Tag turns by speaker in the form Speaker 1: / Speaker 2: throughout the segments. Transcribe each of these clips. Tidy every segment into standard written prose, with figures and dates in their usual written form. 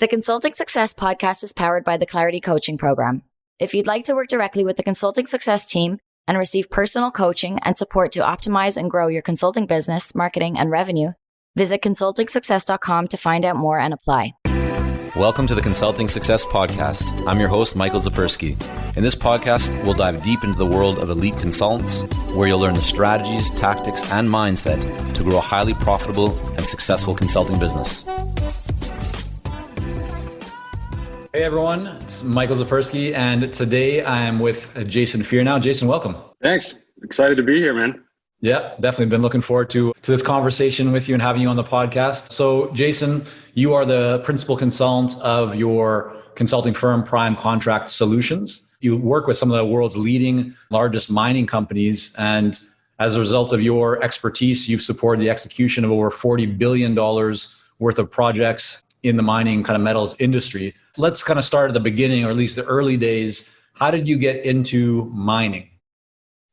Speaker 1: The Consulting Success podcast is powered by the Clarity Coaching Program. If you'd like to work directly with the Consulting Success team and receive personal coaching and support to optimize and grow your consulting business, marketing, and revenue, visit consultingsuccess.com to find out more and apply.
Speaker 2: Welcome to the Consulting Success Podcast. I'm your host, Michael Zapersky. In this podcast, we'll dive deep into the world of elite consultants, where you'll learn the strategies, tactics, and mindset to grow a highly profitable and successful consulting business.
Speaker 3: Hey everyone, it's Michael Zapersky, and today I'm with Jason Fearnow. Jason, welcome.
Speaker 4: Thanks. Excited to be here, man.
Speaker 3: Yeah, definitely been looking forward to this conversation with you and having you on the podcast. So Jason, you are the principal consultant of your consulting firm, Prime Contract Solutions. You work with some of the world's leading, largest mining companies. And as a result of your expertise, you've supported the execution of over $40 billion worth of projects in the mining kind of metals industry. Let's kind of start at the beginning, or at least the early days. How did you get into mining?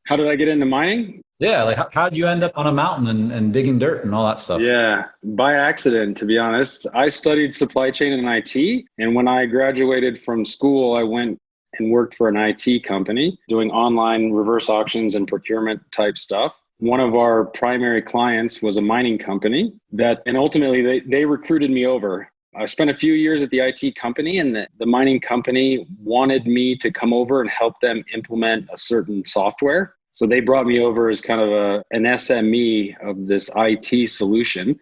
Speaker 4: How did I get into mining?
Speaker 3: Yeah, like how did you end up on a mountain and digging dirt and all that stuff?
Speaker 4: Yeah, by accident, to be honest. I studied supply chain and IT. And when I graduated from school, I went and worked for an IT company doing online reverse auctions and procurement type stuff. One of our primary clients was a mining company and ultimately they recruited me over. I spent a few years at the IT company, and the mining company wanted me to come over and help them implement a certain software. So they brought me over as kind of an SME of this IT solution.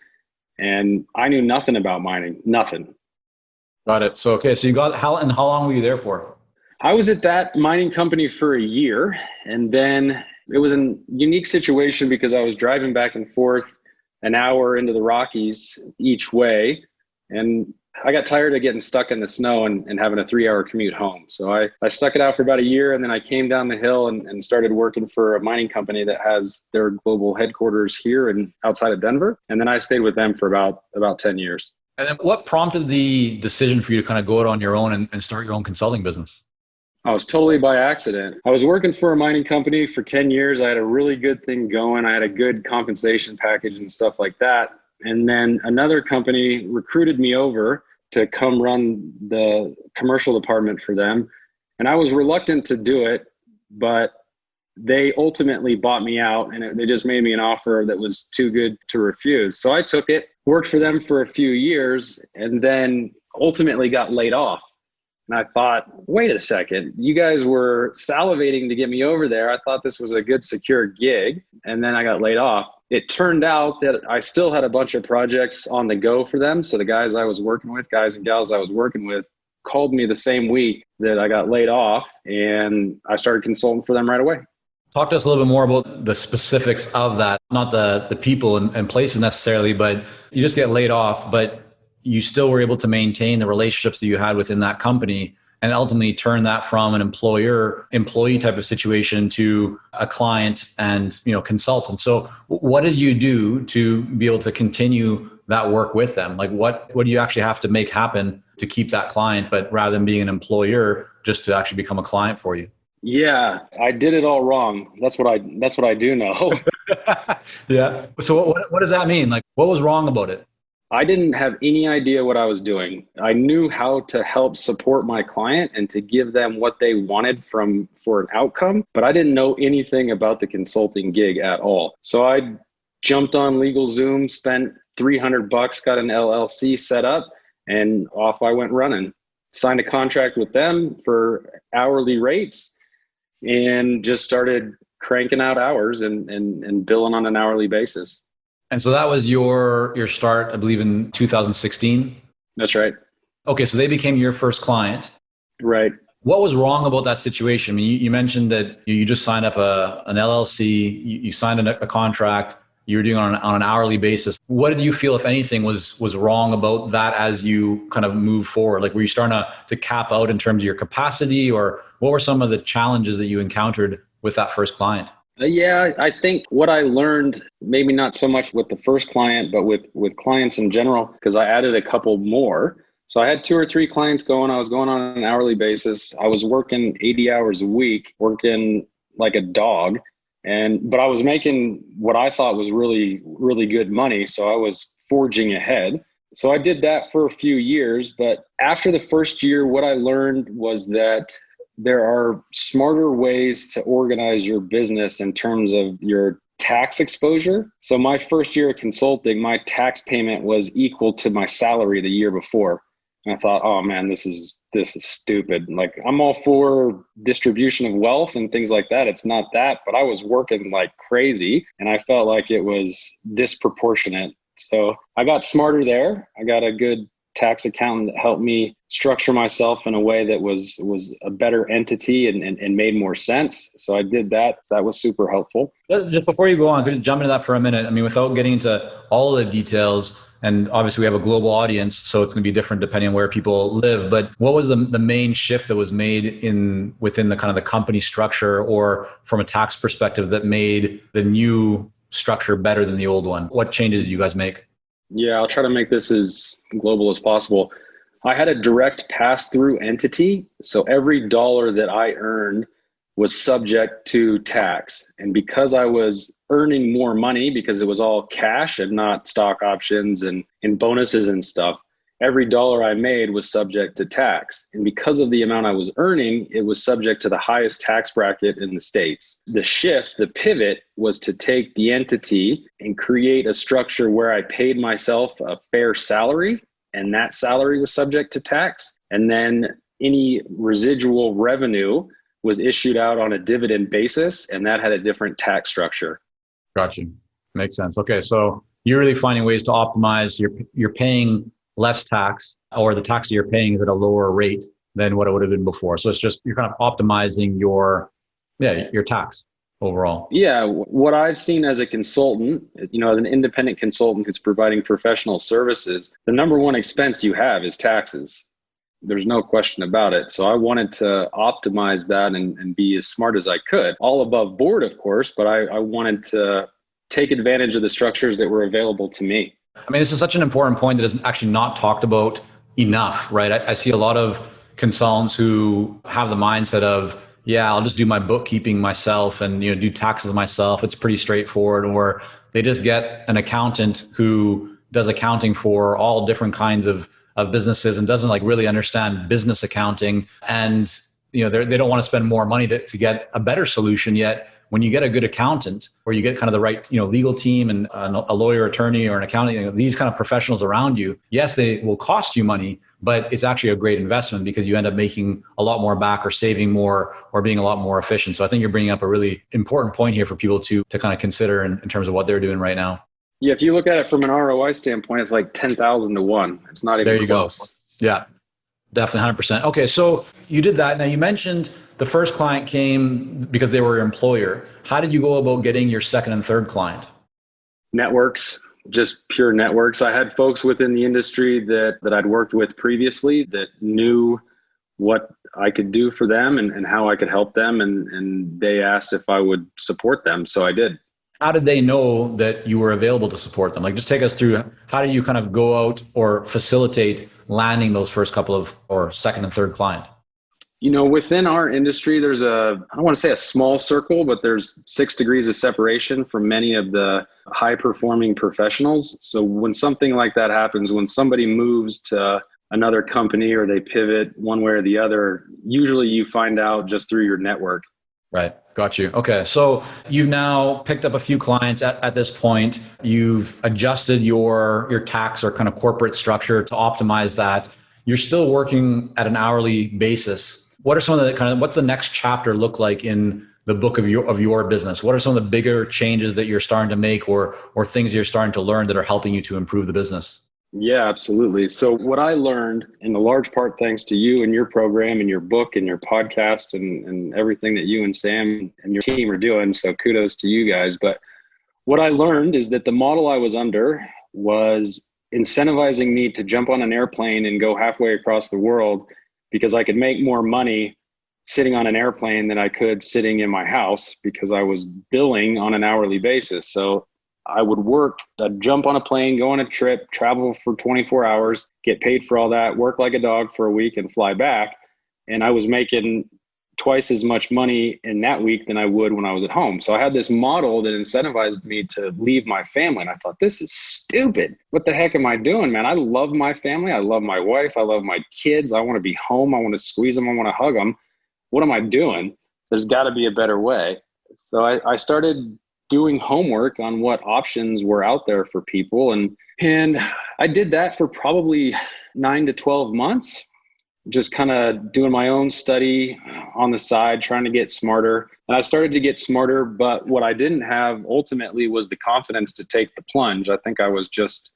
Speaker 4: And I knew nothing about mining, nothing.
Speaker 3: Got it. So, okay. So how long were you there for?
Speaker 4: I was at that mining company for a year. And then it was a unique situation because I was driving back and forth an hour into the Rockies each way. And I got tired of getting stuck in the snow and having a 3-hour commute home. So I stuck it out for about a year, and then I came down the hill and started working for a mining company that has their global headquarters here and outside of Denver. And then I stayed with them for about 10 years.
Speaker 3: And then what prompted the decision for you to kind of go out on your own and start your own consulting business?
Speaker 4: I was totally by accident. I was working for a mining company for 10 years. I had a really good thing going. I had a good compensation package and stuff like that. And then another company recruited me over to come run the commercial department for them. And I was reluctant to do it, but they ultimately bought me out, and they just made me an offer that was too good to refuse. So I took it, worked for them for a few years, and then ultimately got laid off. And I thought, wait a second, you guys were salivating to get me over there. I thought this was a good, secure gig. And then I got laid off. It turned out that I still had a bunch of projects on the go for them. So the guys and gals I was working with called me the same week that I got laid off, and I started consulting for them right away.
Speaker 3: Talk to us a little bit more about the specifics of that, not the people and places necessarily, but you just get laid off, but you still were able to maintain the relationships that you had within that company and ultimately turn that from an employee type of situation to a client and, consultant. So what did you do to be able to continue that work with them? Like what do you actually have to make happen to keep that client, but rather than being an employer, just to actually become a client for you?
Speaker 4: Yeah, I did it all wrong. That's what I do know.
Speaker 3: Yeah. So what does that mean? Like, what was wrong about it?
Speaker 4: I didn't have any idea what I was doing. I knew how to help support my client and to give them what they wanted for an outcome, but I didn't know anything about the consulting gig at all. So I jumped on LegalZoom, spent $300, got an LLC set up, and off I went running. Signed a contract with them for hourly rates and just started cranking out hours and billing on an hourly basis.
Speaker 3: And so that was your start, I believe, in 2016?
Speaker 4: That's right.
Speaker 3: Okay, so they became your first client.
Speaker 4: Right.
Speaker 3: What was wrong about that situation? I mean, you mentioned that you just signed up an LLC, you signed a contract, you were doing on an hourly basis. What did you feel, if anything, was wrong about that as you kind of move forward? Like, were you starting to cap out in terms of your capacity, or what were some of the challenges that you encountered with that first client?
Speaker 4: Yeah, I think what I learned, maybe not so much with the first client, but with clients in general, because I added a couple more. So I had 2 or 3 clients going. I was going on an hourly basis. I was working 80 hours a week, working like a dog. But I was making what I thought was really, really good money. So I was forging ahead. So I did that for a few years, but after the first year, what I learned was that there are smarter ways to organize your business in terms of your tax exposure. So my first year of consulting, my tax payment was equal to my salary the year before. And I thought, oh man, this is stupid. Like, I'm all for distribution of wealth and things like that. It's not that, but I was working like crazy and I felt like it was disproportionate. So I got smarter there. I got a good tax accountant that helped me structure myself in a way that was a better entity and made more sense. So I did that. That was super helpful.
Speaker 3: Just before you go on, could you jump into that for a minute? I mean, without getting into all of the details, and obviously we have a global audience, so it's going to be different depending on where people live. But what was the main shift that was made within the kind of the company structure or from a tax perspective that made the new structure better than the old one? What changes did you guys make?
Speaker 4: Yeah, I'll try to make this as global as possible. I had a direct pass-through entity. So every dollar that I earned was subject to tax. And because I was earning more money, because it was all cash and not stock options and bonuses and stuff, every dollar I made was subject to tax. And because of the amount I was earning, it was subject to the highest tax bracket in the States. The shift, the pivot, was to take the entity and create a structure where I paid myself a fair salary, and that salary was subject to tax. And then any residual revenue was issued out on a dividend basis, and that had a different tax structure.
Speaker 3: Gotcha. Makes sense. Okay, so you're really finding ways to optimize. You're paying less tax, or the tax that you're paying is at a lower rate than what it would have been before. So it's just, you're kind of optimizing your tax overall.
Speaker 4: Yeah. What I've seen as a consultant, as an independent consultant who's providing professional services, the number one expense you have is taxes. There's no question about it. So I wanted to optimize that and be as smart as I could, all above board, of course, but I wanted to take advantage of the structures that were available to me.
Speaker 3: I mean, this is such an important point that is actually not talked about enough, right? I see a lot of consultants who have the mindset of, yeah, I'll just do my bookkeeping myself and do taxes myself. It's pretty straightforward. Or they just get an accountant who does accounting for all different kinds of businesses and doesn't really understand business accounting. And they don't want to spend more money to get a better solution. Yet when you get a good accountant, or you get kind of the right legal team and a lawyer, attorney, or an accountant, these kind of professionals around you, yes, they will cost you money, but it's actually a great investment because you end up making a lot more back or saving more or being a lot more efficient. So I think you're bringing up a really important point here for people to kind of consider in terms of what they're doing right now.
Speaker 4: Yeah, if you look at it from an ROI standpoint, it's like 10,000 to 1. It's not even
Speaker 3: there you
Speaker 4: close.
Speaker 3: Go. Yeah, definitely 100%. Okay, so you did that. Now you mentioned the first client came because they were your employer. How did you go about getting your second and third client?
Speaker 4: Networks, just pure networks. I had folks within the industry that I'd worked with previously that knew what I could do for them and how I could help them. And they asked if I would support them. So I did.
Speaker 3: How did they know that you were available to support them? Just take us through, how do you kind of go out or facilitate landing those first couple of, or second and third client?
Speaker 4: Within our industry, there's I don't want to say a small circle, but there's 6 degrees of separation from many of the high performing professionals. So when something like that happens, when somebody moves to another company or they pivot one way or the other, usually you find out just through your network.
Speaker 3: Right. Got you. Okay. So you've now picked up a few clients at this point. You've adjusted your tax or kind of corporate structure to optimize that. You're still working at an hourly basis. What are some of the what's the next chapter look like in the book of your business? What are some of the bigger changes that you're starting to make or things you're starting to learn that are helping you to improve the business?
Speaker 4: Yeah, absolutely. So what I learned, in a large part thanks to you and your program and your book and your podcast and everything that you and Sam and your team are doing, so kudos to you guys. But what I learned is that the model I was under was incentivizing me to jump on an airplane and go halfway across the world because I could make more money sitting on an airplane than I could sitting in my house because I was billing on an hourly basis. So I would work, I'd jump on a plane, go on a trip, travel for 24 hours, get paid for all that, work like a dog for a week and fly back. And I was making twice as much money in that week than I would when I was at home. So I had this model that incentivized me to leave my family. And I thought, this is stupid. What the heck am I doing, man? I love my family. I love my wife. I love my kids. I want to be home. I want to squeeze them. I want to hug them. What am I doing? There's got to be a better way. So I started doing homework on what options were out there for people. And I did that for probably 9 to 12 months. Just kind of doing my own study on the side, trying to get smarter. And I started to get smarter, but what I didn't have ultimately was the confidence to take the plunge. I think I was just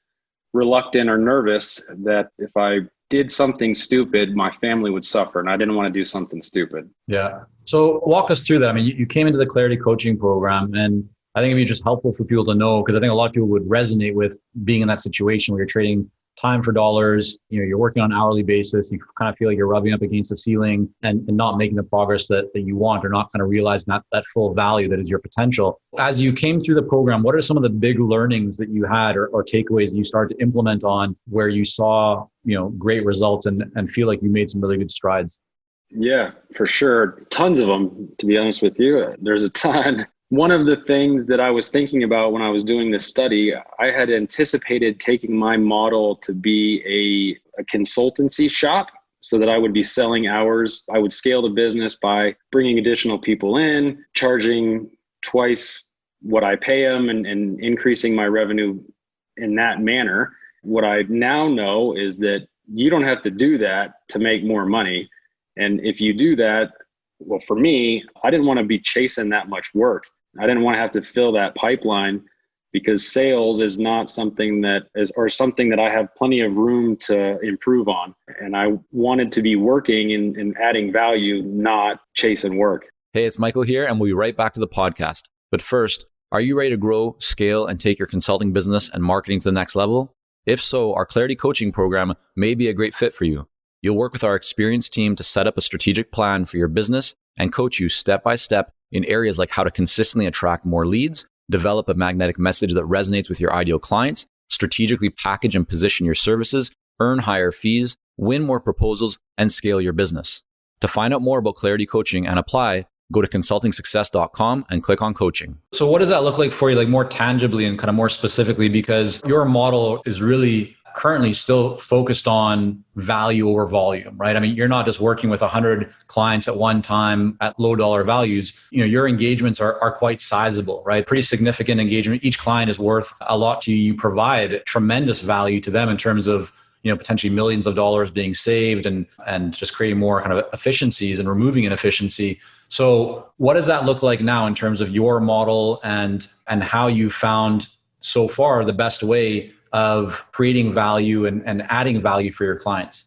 Speaker 4: reluctant or nervous that if I did something stupid, my family would suffer, and I didn't want to do something stupid.
Speaker 3: Yeah. So walk us through that. I mean, you came into the Clarity Coaching Program, and I think it'd be just helpful for people to know, because I think a lot of people would resonate with being in that situation where you're trading time for dollars, you're working on an hourly basis, you kind of feel like you're rubbing up against the ceiling and not making the progress that you want, or not kind of realizing that full value that is your potential. As you came through the program, what are some of the big learnings that you had or takeaways that you started to implement on where you saw, great results and feel like you made some really good strides?
Speaker 4: Yeah, for sure. Tons of them, to be honest with you. There's a ton. One of the things that I was thinking about when I was doing this study, I had anticipated taking my model to be a consultancy shop so that I would be selling hours. I would scale the business by bringing additional people in, charging twice what I pay them, and increasing my revenue in that manner. What I now know is that you don't have to do that to make more money. And if you do that, well, for me, I didn't want to be chasing that much work. I didn't want to have to fill that pipeline, because sales is not something that I have plenty of room to improve on. And I wanted to be working and adding value, not chasing work.
Speaker 2: Hey, it's Michael here, and we'll be right back to the podcast. But first, are you ready to grow, scale, and take your consulting business and marketing to the next level? If so, our Clarity Coaching Program may be a great fit for you. You'll work with our experienced team to set up a strategic plan for your business and coach you step by step in areas like how to consistently attract more leads, develop a magnetic message that resonates with your ideal clients, strategically package and position your services, earn higher fees, win more proposals, and scale your business. To find out more about Clarity Coaching and apply, go to consultingsuccess.com and click on coaching.
Speaker 3: So what does that look like for you, like more tangibly and kind of more specifically, because your model is really currently still focused on value over volume, right? I mean, you're not just working with 100 clients at one time at low dollar values. Your engagements are quite sizable, right? Pretty significant engagement. Each client is worth a lot to you. You provide tremendous value to them in terms of, potentially millions of dollars being saved and just creating more kind of efficiencies and removing inefficiency. So what does that look like now in terms of your model and how you found so far the best way of creating value and adding value for your clients?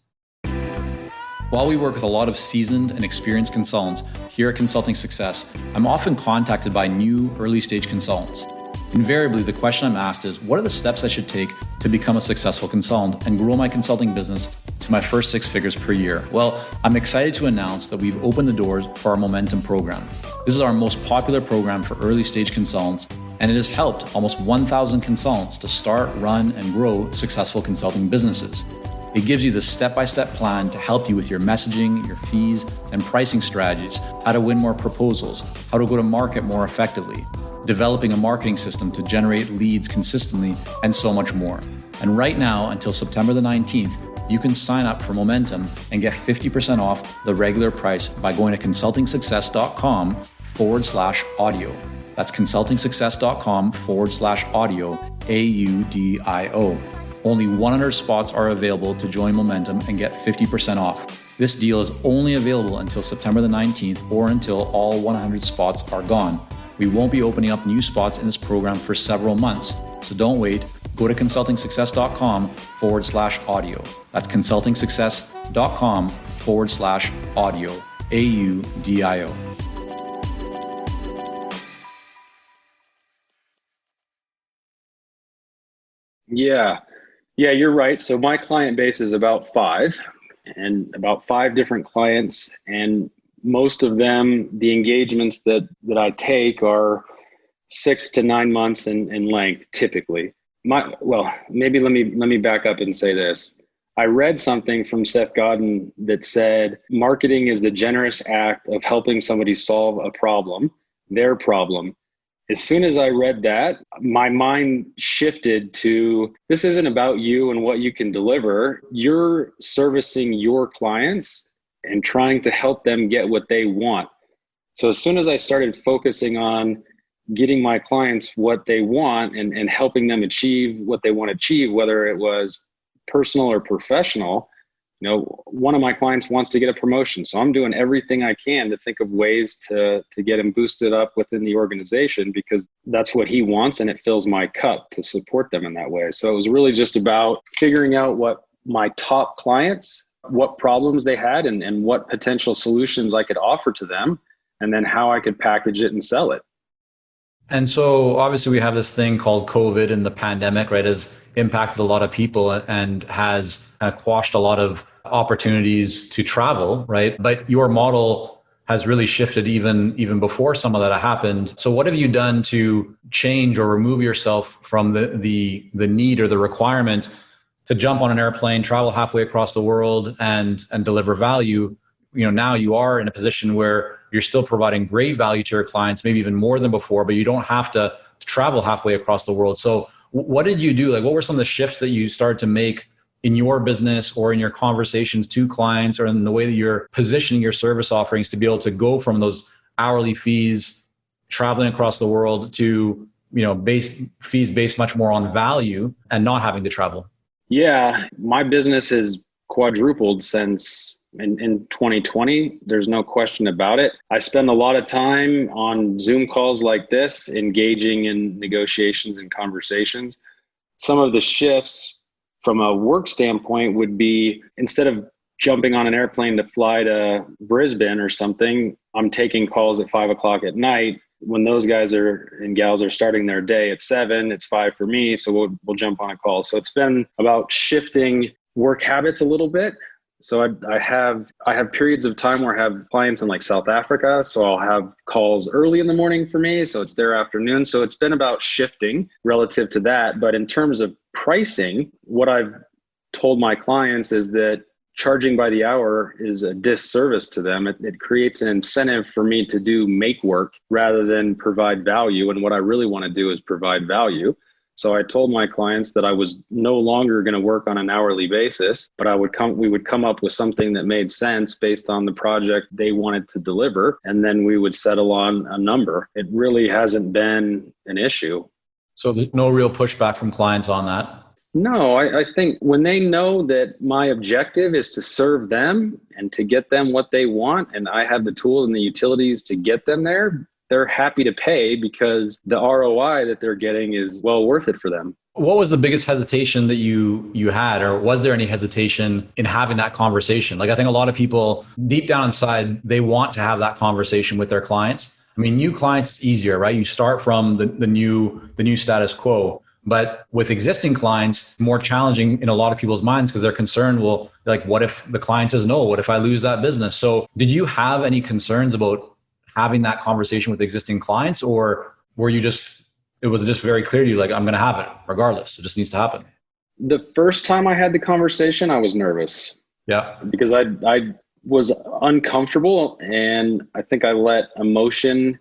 Speaker 3: While we work with a lot of seasoned and experienced consultants here at Consulting Success, I'm often contacted by new early stage consultants. Invariably, the question I'm asked is, what are the steps I should take to become a successful consultant and grow my consulting business to my first 6 figures per year? Well, I'm excited to announce that we've opened the doors for our Momentum program. This is our most popular program for early stage consultants, and it has helped almost 1,000 consultants to start, run, and grow successful consulting businesses. It gives you the step-by-step plan to help you with your messaging, your fees, and pricing strategies, how to win more proposals, how to go to market more effectively, developing a marketing system to generate leads consistently, and so much more. And right now, until September the 19th, you can sign up for Momentum and get 50% off the regular price by going to consultingsuccess.com/audio. That's consultingsuccess.com/audio, AUDIO. Only 100 spots are available to join Momentum and get 50% off. This deal is only available until September the 19th or until all 100 spots are gone. We won't be opening up new spots in this program for several months, so don't wait. Go to consultingsuccess.com/audio. That's consultingsuccess.com/audio, AUDIO.
Speaker 4: Yeah, you're right. So my client base is about 5 different clients. And most of them, the engagements that I take are 6 to 9 months in length, typically. Maybe let me back up and say this. I read something from Seth Godin that said, marketing is the generous act of helping somebody solve a problem, their problem. As soon as I read that, my mind shifted to, this isn't about you and what you can deliver. You're servicing your clients and trying to help them get what they want. So as soon as I started focusing on getting my clients what they want and helping them achieve what they want to achieve, whether it was personal or professional, one of my clients wants to get a promotion. So I'm doing everything I can to think of ways to get him boosted up within the organization, because that's what he wants. And it fills my cup to support them in that way. So it was really just about figuring out what my top clients, what problems they had and what potential solutions I could offer to them, and then how I could package it and sell it.
Speaker 3: And so obviously we have this thing called COVID, and the pandemic, right, has impacted a lot of people and has quashed a lot of opportunities to travel, right? But your model has really shifted even before some of that happened. So what have you done to change or remove yourself from the need or the requirement to jump on an airplane, travel halfway across the world and deliver value? Now you are in a position where you're still providing great value to your clients, maybe even more than before, but you don't have to travel halfway across the world. So what did you do? Like, what were some of the shifts that you started to make in your business or in your conversations to clients, or in the way that you're positioning your service offerings to be able to go from those hourly fees, traveling across the world, to, fees based much more on value and not having to travel?
Speaker 4: Yeah, my business has quadrupled since in 2020. There's no question about it. I spend a lot of time on Zoom calls like this, engaging in negotiations and conversations. Some of the shifts from a work standpoint would be, instead of jumping on an airplane to fly to Brisbane or something, I'm taking calls at 5:00 at night. When those guys and gals are starting their day at 7, it's 5 for me. So we'll jump on a call. So it's been about shifting work habits a little bit. So I have periods of time where I have clients in like South Africa. So I'll have calls early in the morning for me. So it's their afternoon. So it's been about shifting relative to that. But in terms of pricing, what I've told my clients is that charging by the hour is a disservice to them. It creates an incentive for me to do make work rather than provide value. And what I really want to do is provide value. So I told my clients that I was no longer going to work on an hourly basis, but we would come up with something that made sense based on the project they wanted to deliver. And then we would settle on a number. It really hasn't been an issue.
Speaker 3: So there's no real pushback from clients on that?
Speaker 4: No, I think when they know that my objective is to serve them and to get them what they want, and I have the tools and the utilities to get them there, they're happy to pay, because the ROI that they're getting is well worth it for them.
Speaker 3: What was the biggest hesitation that you had, or was there any hesitation in having that conversation? Like, I think a lot of people deep down inside, they want to have that conversation with their clients. I mean, new clients, it's easier, right? You start from the new status quo. But with existing clients, more challenging in a lot of people's minds, because they're concerned, well, like, what if the client says no? What if I lose that business? So did you have any concerns about having that conversation with existing clients, or it was just very clear to you, like, I'm going to have it regardless. It just needs to happen?
Speaker 4: The first time I had the conversation, I was nervous.
Speaker 3: Yeah.
Speaker 4: Because I was uncomfortable, and I think I let emotion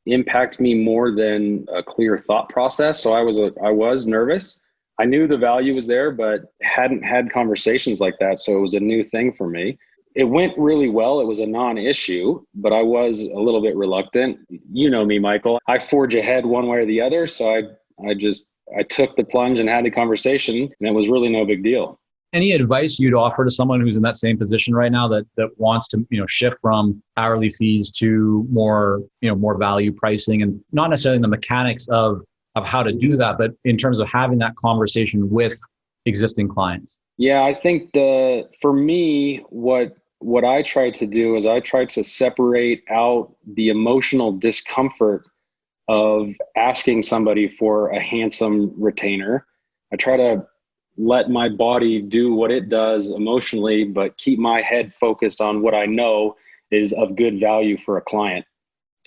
Speaker 4: impact me more than a clear thought process. So I was nervous. I knew the value was there, but hadn't had conversations like that. So it was a new thing for me. It went really well. It was a non-issue, but I was a little bit reluctant. You know me, Michael. I forge ahead one way or the other. So I took the plunge and had the conversation, and it was really no big deal.
Speaker 3: Any advice you'd offer to someone who's in that same position right now that wants to, shift from hourly fees to more value pricing, and not necessarily the mechanics of how to do that, but in terms of having that conversation with existing clients?
Speaker 4: Yeah, I think for me, what I try to do is I try to separate out the emotional discomfort of asking somebody for a handsome retainer. I try to let my body do what it does emotionally, but keep my head focused on what I know is of good value for a client.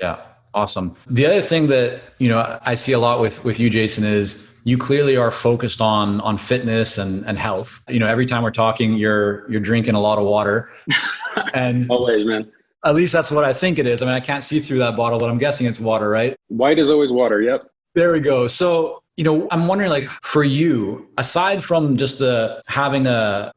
Speaker 3: Yeah, awesome. The other thing that, I see a lot with you, Jason, is you clearly are focused on fitness and health. Every time we're talking, you're drinking a lot of water. And
Speaker 4: Always, man.
Speaker 3: at least that's what I think it is. I mean, I can't see through that bottle, but I'm guessing it's water, right?
Speaker 4: White is always water. Yep.
Speaker 3: There we go. So, I'm wondering, like, for you, aside from just having a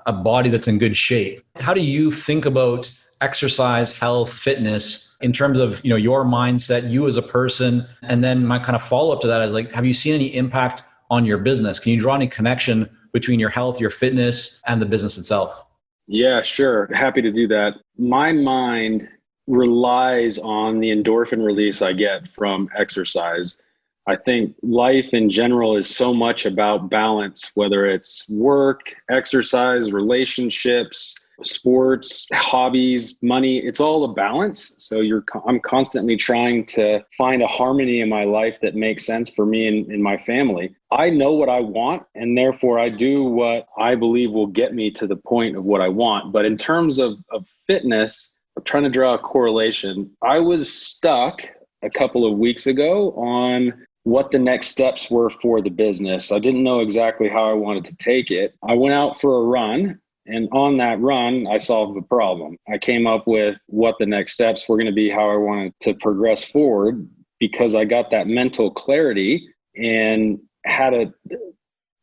Speaker 3: body that's in good shape, how do you think about exercise, health, fitness in terms of, your mindset, you as a person? And then my kind of follow up to that is, like, have you seen any impact on your business? Can you draw any connection between your health, your fitness, and the business itself?
Speaker 4: Yeah, sure. Happy to do that. My mind relies on the endorphin release I get from exercise. I think life in general is so much about balance, whether it's work, exercise, relationships, sports, hobbies, money. It's all a balance. So I'm constantly trying to find a harmony in my life that makes sense for me and my family. I know what I want, and therefore I do what I believe will get me to the point of what I want. But in terms of fitness, I'm trying to draw a correlation. I was stuck a couple of weeks ago on what the next steps were for the business. I didn't know exactly how I wanted to take it. I went out for a run, and on that run, I solved the problem. I came up with what the next steps were going to be, how I wanted to progress forward, because I got that mental clarity and had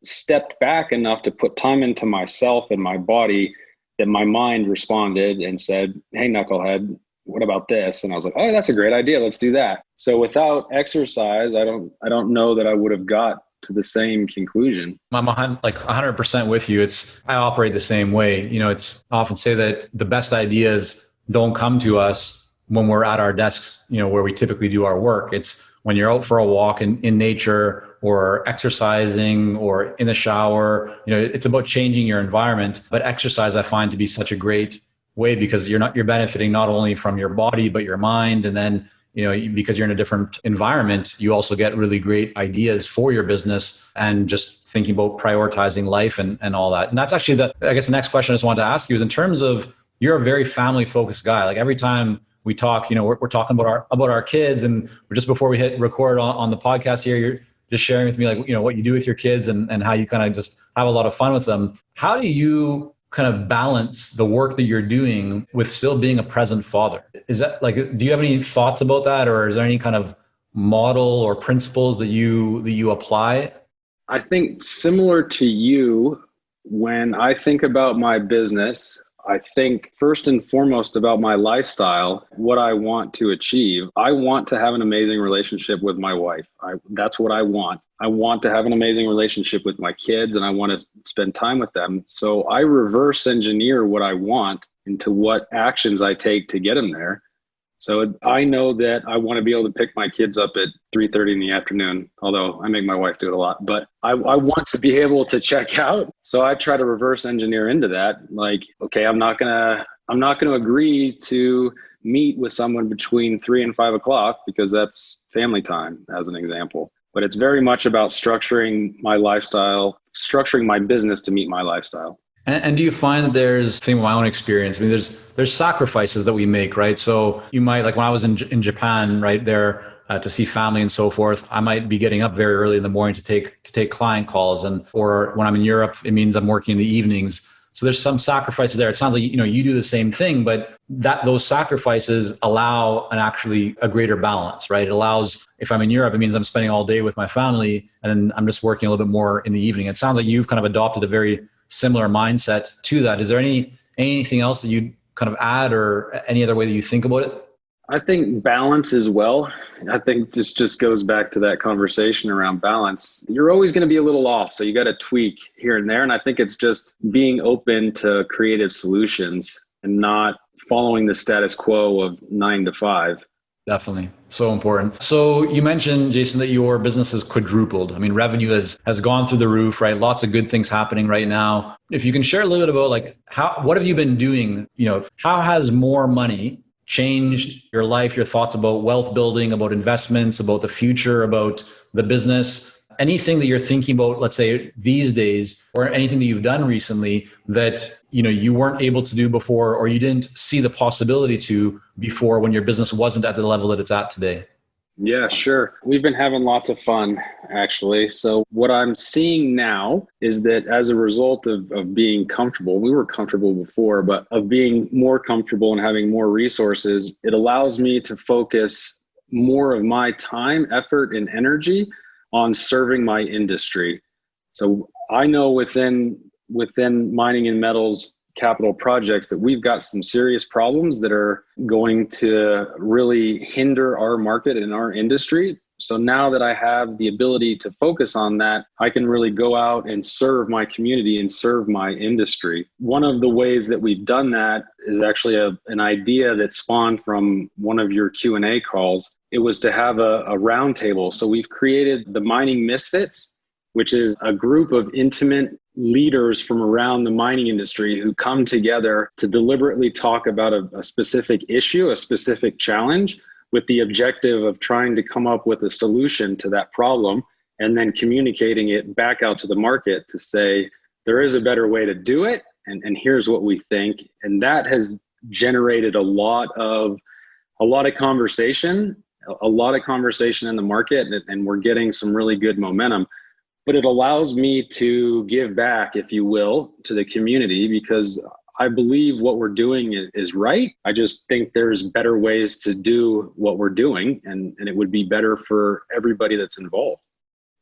Speaker 4: stepped back enough to put time into myself and my body that my mind responded and said, "Hey, knucklehead, what about this?" And I was like, "Oh, that's a great idea. Let's do that." So without exercise, I don't know that I would have got to the same conclusion.
Speaker 3: I'm like 100% with you. I operate the same way. I often say that the best ideas don't come to us when we're at our desks, where we typically do our work. It's when you're out for a walk in nature or exercising or in the shower. It's about changing your environment. But exercise, I find to be such a great way, because you're benefiting not only from your body but your mind, and then because you're in a different environment, you also get really great ideas for your business and just thinking about prioritizing life and all that. And that's actually I guess the next question I just wanted to ask you is, in terms of, you're a very family focused guy. Like, every time we talk, we're talking about our kids, and just before we hit record on the podcast here, you're just sharing with me, like, what you do with your kids and how you kind of just have a lot of fun with them. How do you kind of balance the work that you're doing with still being a present father? Is that, like, do you have any thoughts about that, or is there any kind of model or principles that you apply?
Speaker 4: I think similar to you, when I think about my business, I think first and foremost about my lifestyle, what I want to achieve. I want to have an amazing relationship with my wife. That's what I want. I want to have an amazing relationship with my kids, and I want to spend time with them. So I reverse engineer what I want into what actions I take to get them there. So I know that I want to be able to pick my kids up at 3:30 in the afternoon, although I make my wife do it a lot, but I want to be able to check out. So I try to reverse engineer into that. Like, okay, I'm not going to agree to meet with someone between 3 and 5 o'clock, because that's family time, as an example. But it's very much about structuring my lifestyle, structuring my business to meet my lifestyle.
Speaker 3: And do you find that there's, I think my own experience, I mean, there's sacrifices that we make, right? So you might, like when I was in Japan, right there, to see family and so forth, I might be getting up very early in the morning to take client calls, or when I'm in Europe, it means I'm working in the evenings. So there's some sacrifices there. It sounds like, you do the same thing, but those sacrifices allow a greater balance, right? It allows, if I'm in Europe, it means I'm spending all day with my family, and then I'm just working a little bit more in the evening. It sounds like you've kind of adopted a very similar mindset to that. Is there anything else that you kind of add, or any other way that you think about it?
Speaker 4: I think balance as well. I think this just goes back to that conversation around balance. You're always going to be a little off, so you got to tweak here and there. And I think it's just being open to creative solutions and not following the status quo of 9 to 5.
Speaker 3: Definitely. So important. So you mentioned, Jason, that your business has quadrupled. I mean, revenue has gone through the roof, right? Lots of good things happening right now. If you can share a little bit about, like, what have you been doing? How has more money changed your life, your thoughts about wealth building, about investments, about the future, about the business? Anything that you're thinking about, let's say these days, or anything that you've done recently that you weren't able to do before, or you didn't see the possibility to before, when your business wasn't at the level that it's at today?
Speaker 4: Yeah, sure. We've been having lots of fun, actually. So what I'm seeing now is that as a result of being comfortable, we were comfortable before, but of being more comfortable and having more resources, it allows me to focus more of my time, effort, and energy on serving my industry. So I know within mining and metals capital projects that we've got some serious problems that are going to really hinder our market and our industry. So now that I have the ability to focus on that, I can really go out and serve my community and serve my industry. One of the ways that we've done that is actually an idea that spawned from one of your Q&A calls. It was to have a roundtable. So we've created the Mining Misfits, which is a group of intimate leaders from around the mining industry who come together to deliberately talk about a specific issue, a specific challenge, with the objective of trying to come up with a solution to that problem and then communicating it back out to the market to say, there is a better way to do it, and here's what we think. And that has generated a lot of conversation in the market, and we're getting some really good momentum. But it allows me to give back, if you will, to the community, because I believe what we're doing is right. I just think there's better ways to do what we're doing, and it would be better for everybody that's involved.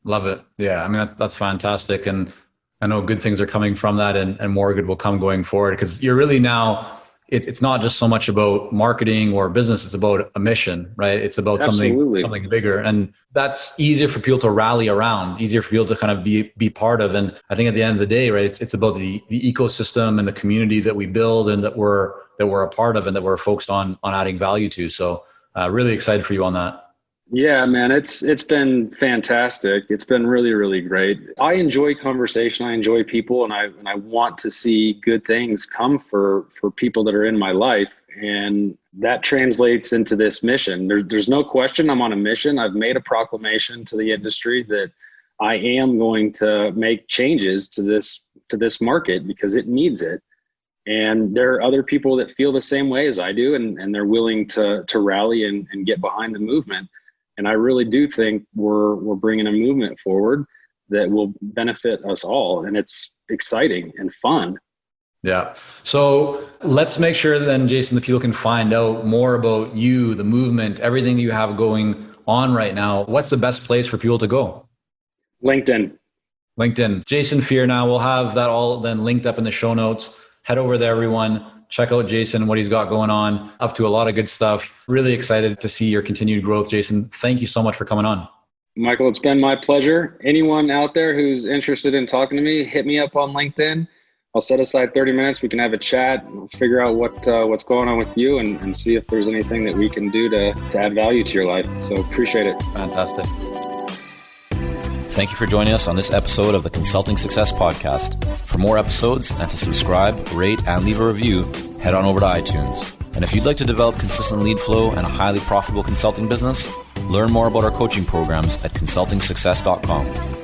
Speaker 3: Love it. Yeah, I mean, that's fantastic. And I know good things are coming from that, and more good will come going forward, because you're really now, it's not just so much about marketing or business, it's about a mission, right? It's about something bigger. And that's easier for people to rally around, easier for people to kind of be part of. And I think at the end of the day, right, it's about the ecosystem and the community that we build and that we're a part of and that we're focused on adding value to. So really excited for you on that.
Speaker 4: Yeah, man, it's been fantastic. It's been really, really great. I enjoy conversation. I enjoy people, and I want to see good things come for people that are in my life. And that translates into this mission. There's no question I'm on a mission. I've made a proclamation to the industry that I am going to make changes to this market because it needs it. And there are other people that feel the same way as I do, and they're willing to rally and get behind the movement. And I really do think we're bringing a movement forward that will benefit us all. And it's exciting and fun.
Speaker 3: Yeah. So let's make sure then, Jason, that people can find out more about you, the movement, everything that you have going on right now. What's the best place for people to go?
Speaker 4: LinkedIn.
Speaker 3: Jason Fearnow. We'll have that all then linked up in the show notes. Head over there, everyone. Check out Jason, what he's got going on, up to a lot of good stuff. Really excited to see your continued growth, Jason. Thank you so much for coming on.
Speaker 4: Michael, it's been my pleasure. Anyone out there who's interested in talking to me, hit me up on LinkedIn. I'll set aside 30 minutes. We can have a chat. We'll figure out what's going on with you and see if there's anything that we can do to add value to your life. So appreciate it.
Speaker 3: Fantastic.
Speaker 2: Thank you for joining us on this episode of the Consulting Success Podcast. For more episodes and to subscribe, rate, and leave a review, head on over to iTunes. And if you'd like to develop consistent lead flow and a highly profitable consulting business, learn more about our coaching programs at consultingsuccess.com.